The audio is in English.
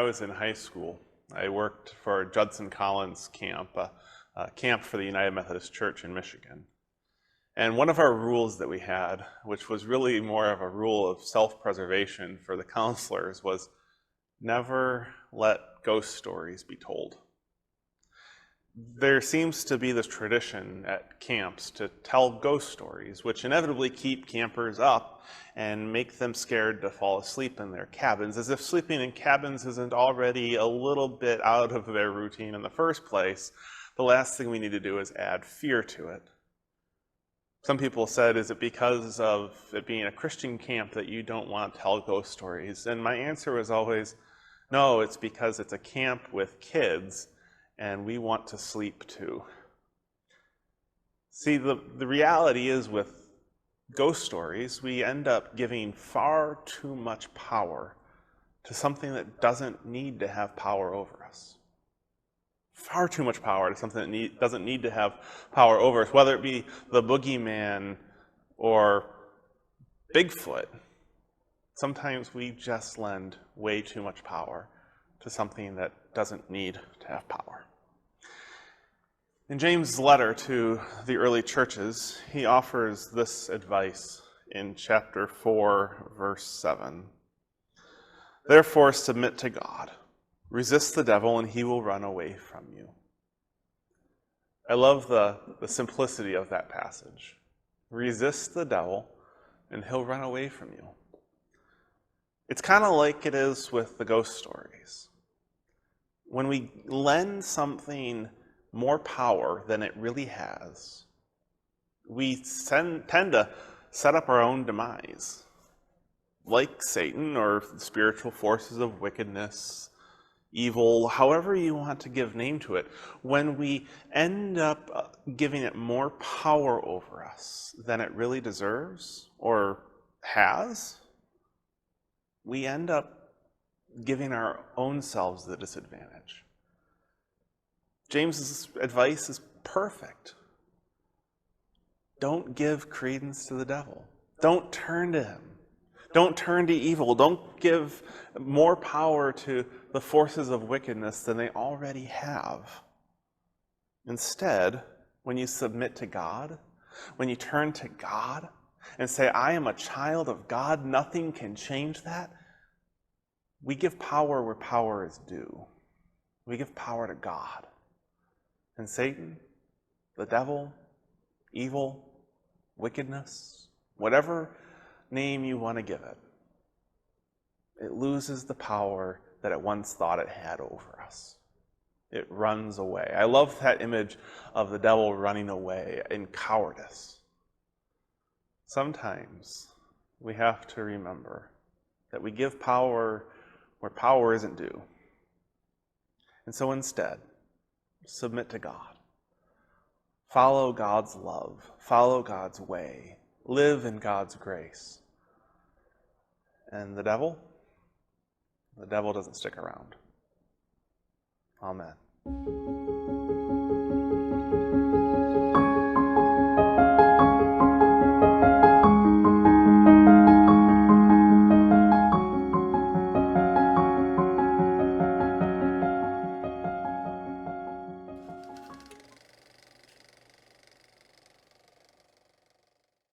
was in high school, I worked for Judson Collins Camp, a camp for the United Methodist Church in Michigan. And one of our rules that we had, which was really more of a rule of self-preservation for the counselors, was never let ghost stories be told. There seems to be this tradition at camps to tell ghost stories, which inevitably keep campers up and make them scared to fall asleep in their cabins, as if sleeping in cabins isn't already a little bit out of their routine in the first place. The last thing we need to do is add fear to it. Some people said, is it because of it being a Christian camp that you don't want to tell ghost stories? And my answer was always, no, it's because it's a camp with kids and we want to sleep too. See, the reality is with ghost stories, we end up giving far too much power to something that doesn't need to have power over us. Far too much power to something that doesn't need to have power over us, whether it be the boogeyman or Bigfoot. Sometimes we just lend way too much power to something that doesn't need to have power. In James' letter to the early churches, he offers this advice in chapter 4, verse 7. Therefore, submit to God. Resist the devil, and he will run away from you. I love the simplicity of that passage. Resist the devil, and he'll run away from you. It's kind of like it is with the ghost stories. When we lend something more power than it really has, we tend to set up our own demise, like Satan or spiritual forces of wickedness, evil, however you want to give name to it. When we end up giving it more power over us than it really deserves or has, we end up giving our own selves the disadvantage. James's advice is perfect. Don't give credence to the devil. Don't turn to him. Don't turn to evil. Don't give more power to the forces of wickedness than they already have. Instead, when you submit to God, when you turn to God and say, I am a child of God, nothing can change that, we give power where power is due. We give power to God. And Satan, the devil, evil, wickedness, whatever name you want to give it, it loses the power that it once thought it had over us. It runs away. I love that image of the devil running away in cowardice. Sometimes we have to remember that we give power where power isn't due. And so instead, submit to God. Follow God's love. Follow God's way. Live in God's grace. And the devil doesn't stick around. Amen.